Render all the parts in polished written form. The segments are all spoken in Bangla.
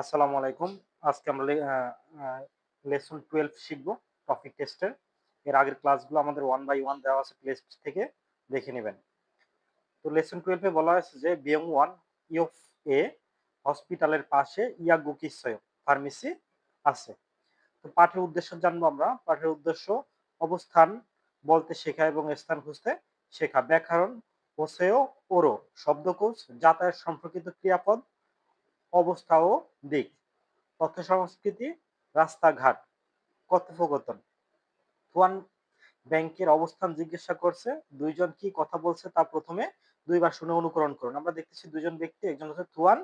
আসসালামু আলাইকুম। আজকে আমরা লেসন 12 শিখব টপিক টেস্টের। এর আগের ক্লাসগুলো আমাদের 1 বাই 1 দেওয়া আছে প্লে লিস্ট থেকে দেখে নিবেন। তো লেসন 12 এ বলা হয়েছে যে বিয়ং 1 ইয়ফ এ হসপিটালের পাশে ইয়াগুকিসয় ফার্মেসি আছে। তো পাঠের উদ্দেশ্য জানবো আমরা। পাঠের উদ্দেশ্য অবস্থান বলতে শেখা এবং স্থান খুঁজতে শেখা। ব্যাকরণ, হোসেও, ওরো, শব্দকোষ, যাতায়াত সম্পর্কিত ক্রিয়াপদ, অবস্থা ও দিক, তথ্য সংস্কৃতি, রাস্তাঘাট, কথোপকথন। ফুয়ান ব্যাংকের অবস্থান জিজ্ঞাসা করছে, দুইজন কি কথা বলছে তা প্রথমে দুইবার শুনে অনুকরণ করুন। আমরা দেখতেছি দুইজন ব্যক্তি, একজন হচ্ছে থুয়ান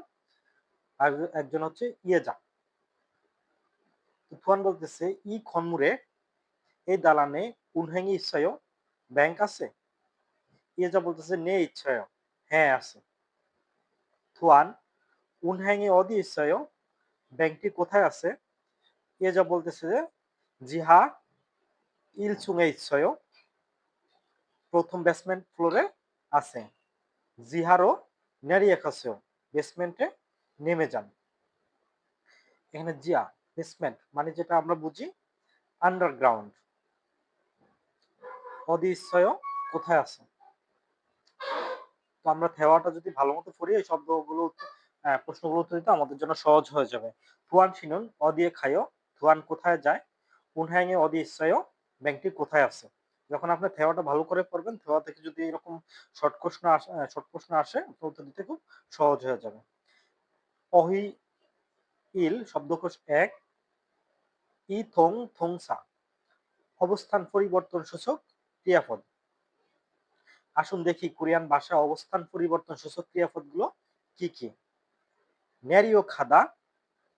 আর একজন হচ্ছে ইয়েজা। থুয়ান বলতেছে ই খনমুরে এই দালানে উনহেঙ্গি ইচ্ছায় ব্যাংক আছে। ইয়েজা বলতেছে নে ইচ্ছায় হ্যাঁ আছে। থুয়ান উনহেঙ্গি অদি ইচ্ছায় ব্যাংকটি কোথায় আছে। ইয়েজা বলতেছে যে জিহা ইলচুঙে ইচ্ছায় প্রথম বেসমেন্ট ফ্লোরে আছে। জিহারও নেরিয়ে খাসেও বেসমেন্টে নেমে যান। এখানে জিয়া বেসমেন্ট মানে যেটা আমরা বুঝি আন্ডারগ্রাউন্ড। অদিশ্চয় কোথায় আছে। তো আমরা থেওয়াটা যদি ভালো মতো পড়ি এই শব্দগুলো প্রশ্নগুলো উত্তর দিতে আমাদের জন্য সহজ হয়ে যাবে। থুয়ান শিনুন অদিয়ে খায়ও, থুয়ান কোথায় যায়, উনহ্যাঙে অদি ইচ্ছায় ব্যাংকটি কোথায় আছে। যখন আপনি থেওয়াটা ভালো করে পড়বেন, থেওয়া থেকে যদি এরকম শর্ট প্রশ্ন আসে উত্তর দিতে খুব সহজ হয়ে যাবে। অহি ইল শব্দকোষ ১, ই থং থংসা অবস্থান পরিবর্তন সূচক ক্রিয়াপদ। আসুন দেখি কোরিয়ান ভাষায় অবস্থান পরিবর্তন সূচক ক্রিয়াপদগুলো কি কি। নেরিও খাদা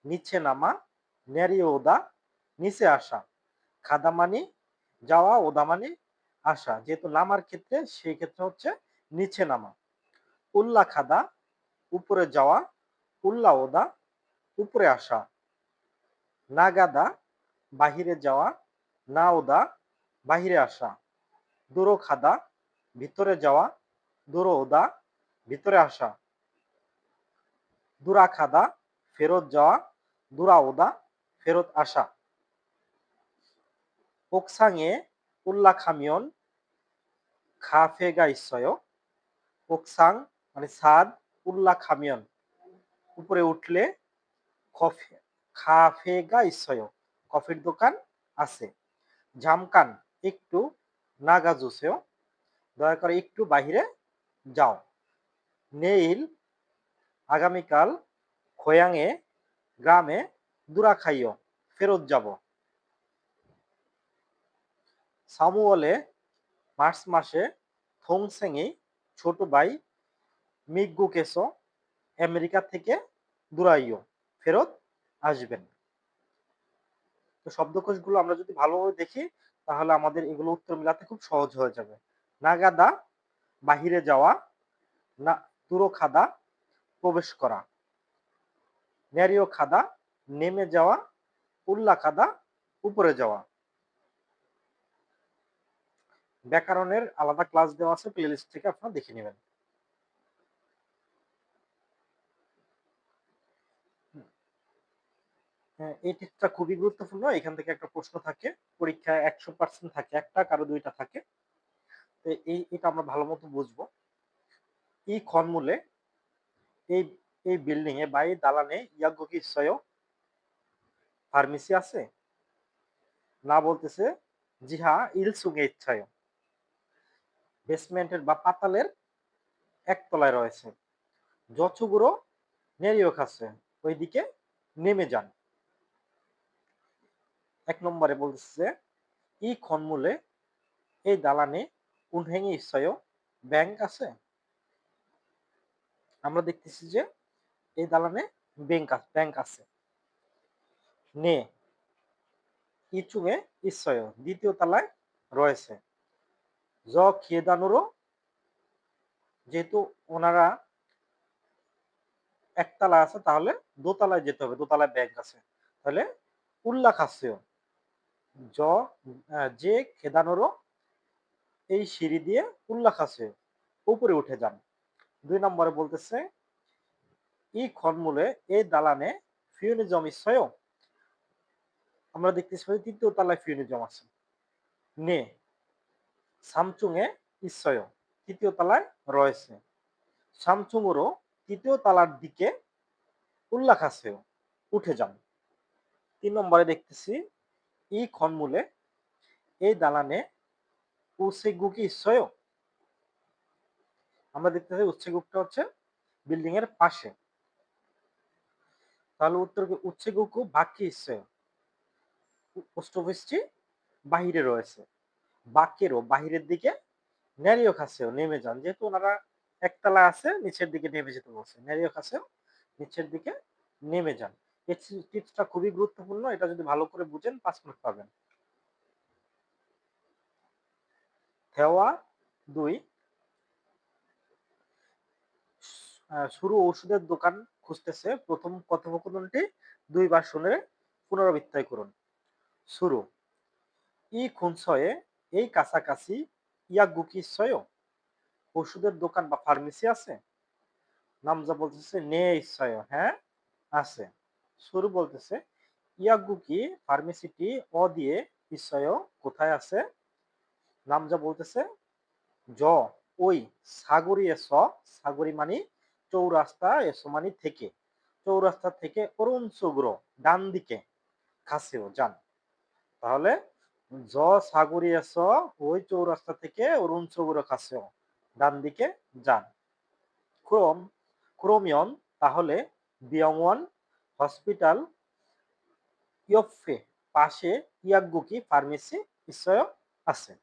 নিচে নামা, নেরিও ওদা নিচে আসা, খাদা মানে যাওয়া, ওদা মানে আসা, যেহেতু নামার ক্ষেত্রে সেই ক্ষেত্রে হচ্ছে নিচে নামা। উল্লা খাদা উপরে যাওয়া, উল্লা ওদা উপরে আসা, নাগাদা বাহিরে যাওয়া, না ওদা বাহিরে আসা, দূরো খাদা ভিতরে যাওয়া, দূরো ওদা ভিতরে আসা, দূরা খাদা ফেরত যাওয়া, দূরা ওদা ফেরত আসা। 옥상에 올라가면 카페가 있어요. 옥상 মানে ছাদ, 올라가면 উপরে উঠলে, কফি 카페가 있어요 কফির দোকান আছে। 잠깐 একটু, 나가주세요 দয়া করে একটু বাহিরে যাও। 내일 আগামীকাল, 고향에 গ্রামে, দূরাখাইও ফেরত যাব। সামুয়েলে মার্চ মাসে, থংসেংই ছোট ভাই, মিগুকেসো আমেরিকা থেকে, দুরাইও ফেরত আসবেন। তো শব্দকোষগুলো আমরা যদি ভালোভাবে দেখি তাহলে আমাদের এগুলো উত্তর মেলাতে খুব সহজ হয়ে যাবে। নাগাদা বাহিরে যাওয়া, না তুরো খাদা প্রবেশ করা, নেরিও খাদা নেমে যাওয়া, উল্লা খাদা উপরে যাওয়া। ব্যাকরণের আলাদা ক্লাস দেওয়া আছে, প্লেলিস্ট থেকে আপনারা দেখে নেবেন। হ্যাঁ, এই টিপসটা খুবই গুরুত্বপূর্ণ। এখান থেকে একটা প্রশ্ন থাকে, পরীক্ষায় 100% থাকে একটা, কারো দুইটা থাকে। তো এটা আমরা ভালো মতো বুঝবো। ই খনমূলে এই এই বিল্ডিং এ বা এই দালানে ইয়াগোকি সয় ফার্মেসি আছে। না বলতেছে জিহা ইলসুঙে ইচ্ছায় বেসমেন্টের বা পাতালের একতলায় রয়েছে। যচুগুড়ো নেরিও খাচ্ছে ওইদিকে নেমে যান। ১ নম্বরে বলতেছে ই খনমূলে এই দালানে উনহেঙে ইচ্ছায় ব্যাংক আছে। আমরা দেখতেছি যে এই দালানে ব্যাংক আছে। নে ইচুঙে ইচ্ছায় দ্বিতীয় তলায় রয়েছে। জ খিয়েদানুরো যেহেতু ওনারা একতলা আছে তাহলে দোতলায় যেতে হবে, দোতলায় ব্যাংক আছে। তাহলে উল্লাখ আছে জ যে খেদানোরও এই সিঁড়ি দিয়ে উল্লাখ আছে উপরে উঠে যান। 2 নম্বরে বলতেছে 이 건물의 এই দালানে ফিউনিজম 있어요? আমরা দেখতেছি যে ৩য় তলায় ফিউনিজম আছে। 네, 3층에 있어요. ৩য় তলায় রয়েছে। 3층으로 ৩য় তলার দিকে 올라가세요. উঠে যান। ৩ নম্বরে দেখতেছি 이 건물에 এই দালানে 우체국이 있어요? আমরা দেখতেছি উচ্ছেগুকটা হচ্ছে বিল্ডিং এর পাশে। তাহলে উত্তর কি 우체국이 밖에 있어요? পোস্ট অফিসটি বাহিরে রয়েছে। বাক্যেরও বাহিরের দিকে নেরিও কাছেও নেমে যান। যেহেতু ওনারা একতলায় আছে নিচের দিকে নেমে যেতে বলছে। নেরিও কাছেও নিচের দিকে নেমে যান। এই টিপসটা খুবই গুরুত্বপূর্ণ। এটা যদি ভালো করে বুঝেন ৫ মার্ক পাবেন। দেওয়া ২ শুরু ঔষধের দোকান খুঁজতেছে। প্রথম কথোপকথনটি ২ বার শুনে পুনরাবৃত্তি করুন। শুরু 이 근처에 এই কাছাকাছি 약국이 있어요? ওষুধের দোকান বা ফার্মেসি আছে? নামজা বলতেছে 네 있어요. হ্যাঁ, আছে। শুরু বলতেছে ইয়াগুকি ফার্মেসিটি অদিয়ে 있어요? কোথায় আছে? নামজা বলতেছে জ ওই সাগরী এস সাগরী মানে চৌরাস্তা এসো মানে থেকে চৌরাস্তা থেকে অরুণচুগ্র ডান দিকে কাছেও যান। তাহলে জ সাগরী এস ওই চৌরাস্তা থেকে অরুণচুগ্র কাছেও ডান দিকে যান। ক্রোম ক্রোমিয়ন তাহলে বিয়ংওয়ান হসপিটাল ইয়ফে পাশে ইয়াগুকি ফার্মেসি নিশ্চয় আছে।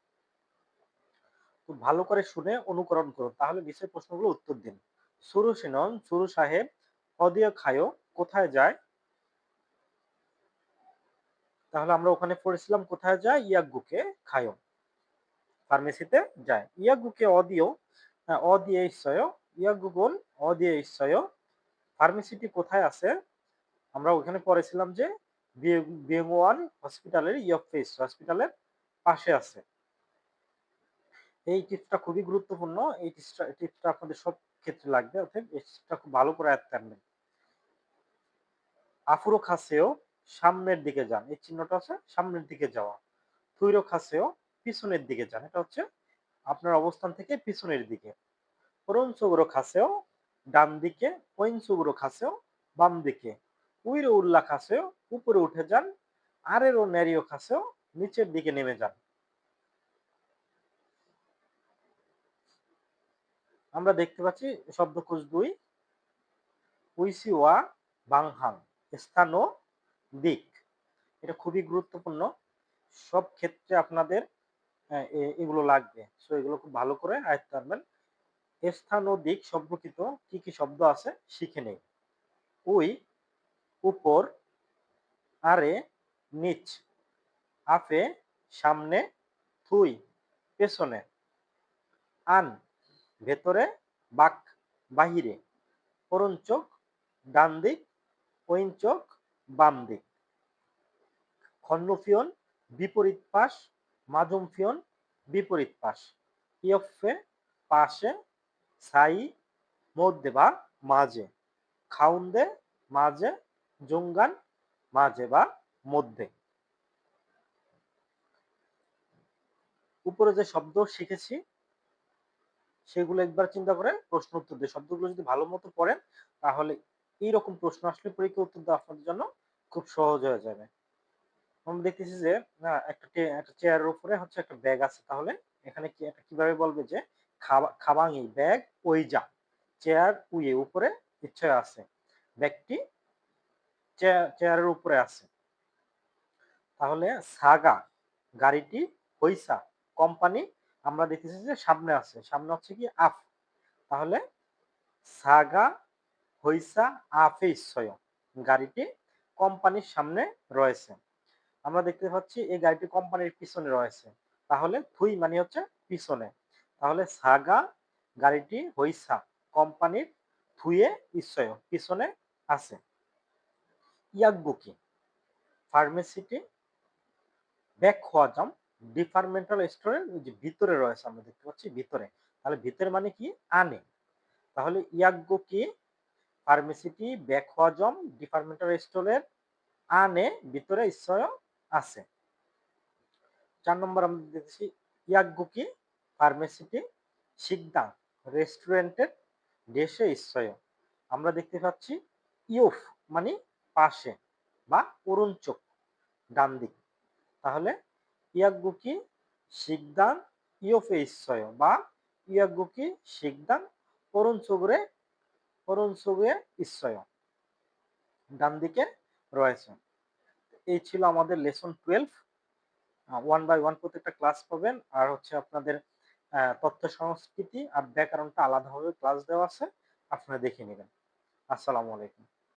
খুব ভালো করে শুনে অনুকরণ করুন তাহলে বিষয় প্রশ্নগুলো উত্তর দিন। সুরু সিনন সুরু সাহেব অদিয় খায়ো কোথায় যায়? তাহলে আমরা ওখানে পড়েছিলাম কোথায় যায় ইয়াগুকে খায়ো ফার্মেসিতে যায়। ইয়াগুকে অদিও অদিয়ে ইসয় ইয়াগুগন অদিয়ে ইসয় ফার্মেসিটি কোথায় আছে? আমরা ওখানে পড়েছিলাম যে বিয়ংওয়ান হসপিটালের ইয়ফেস হসপিটালের পাশে আছে। এই টিপসটা খুবই গুরুত্বপূর্ণ। এই টিপসটা আপনাদের সব ক্ষেত্রে লাগবে। অতএব এই টিপসটা খুব ভালো করে আয়ত্তে আনবেন। আফুরো খাসেও সামনের দিকে যান। এই চিহ্নটা হচ্ছে সামনের দিকে যাওয়া। থুইরো খাসেও পিছনের দিকে যান। এটা হচ্ছে আপনার অবস্থান থেকে পিছনের দিকে। ওরনচুগুরো খাসেও ডান দিকে, ওইনচুগুরো খাসেও বাম দিকে। উইরো উল্লা খাসেও উপরে উঠে যান। আরেরো নেরিও খাসেও নিচের দিকে নেমে যান। আমরা দেখতে পাচ্ছি শব্দকোষ ২ উইসিওয়া বাংহাং স্থান ও দিক। এটা খুবই গুরুত্বপূর্ণ। সব ক্ষেত্রে আপনাদের এগুলো লাগবে। সো এগুলো খুব ভালো করে আয়ত্তে আনবেন। স্থান ও দিক সম্পর্কিত কি কি শব্দ আছে শিখে নেই। উই উপর, আরে নিচ, আফে সামনে, থুই পেছনে, আন ভেতরে, বাক বাহিরে, অরুণচোখ ডান দিক, ঐনচোখ বাম দিক। খন্ডফিয়ন বিপরীত পাশ, মাজুমফিয়ন বিপরীত পাশ, ইয়ফে পাশে, সাই মধ্যে বা মাঝে, খাউন্দে মাঝে, জুঙ্গান মাঝে বা মধ্যে। উপরে যে শব্দ শিখেছি সেগুলো একবার চিন্তা করে প্রশ্ন উত্তর দিয়ে শব্দগুলো যদি ভালো মতো পড়েন তাহলে এইরকম প্রশ্ন আসলে পরীক্ষা উত্তর দেওয়া আপনাদের জন্য খুব সহজ হয়ে যাবে। আমরা দেখতেছি যে না একটা চেয়ারের উপরে হচ্ছে একটা ব্যাগ আছে। তাহলে এখানে কি এটা কিভাবে বলবে যে খাবাংই ব্যাগ ওই যা চেয়ার উইয়ে উপরে ইচ্ছে আছে ব্যাগটি চেয়ারের উপরে আছে। তাহলে সাগা গাড়িটি হইসা কোম্পানি আমরা দেখতেছি যে সামনে আছে সামনে হচ্ছে কি আফ। তাহলে সাগা হইসা আফে ইচ্ছয় গাড়িটি কোম্পানির সামনে রয়েছে। আমরা দেখতে পাচ্ছি এই গাড়িটি কোম্পানির পিছনে রয়েছে। তাহলে থুই মানে হচ্ছে পিছনে। তাহলে সাগা গাড়িটি হইসা কোম্পানির থুয়ে ইচ্ছয় পিছনে আছে। ইয়াকবুকি ফার্মেসিটি ব্যাকওয়াজাম ডিপার্টমেন্টাল স্টোরের যে ভিতরে রয়েছে আমরা দেখতে পাচ্ছি ভিতরে। তাহলে ভিতরে মানে কি আনে। তাহলে ইয়াগ্য কি ফার্মেসিটি ব্যাকওয়াজম ডিপার্টমেন্টাল স্টোরের আনে ভিতরে ইসয় আছে। ৪ নম্বর আমরা দেখতেছি ইয়াগ্য কি ফার্মেসিটি শিকদাং রেস্টুরেন্টের দেশে ইসয়। আমরা দেখতে পাচ্ছি ইউফ মানে পাশে বা অরুণচোখ ডান দিক। তাহলে ইয়াগ্গুকি শিকদান ইয়োফে ইসয় বা ইয়াগ্গুকি শিকদান অরুণচোগরে অরুণচোগে ইসয় ডান দিকে রয়েছে। এই ছিল আমাদের লেসন 12। 1 বাই 1 প্রত্যেকটা ক্লাস পাবেন। আর হচ্ছে আপনাদের তথ্য সংস্কৃতি আর ব্যাকরণটা আলাদাভাবে ক্লাস দেওয়া আছে। আপনারা দেখে নিবেন। আসসালামু আলাইকুম।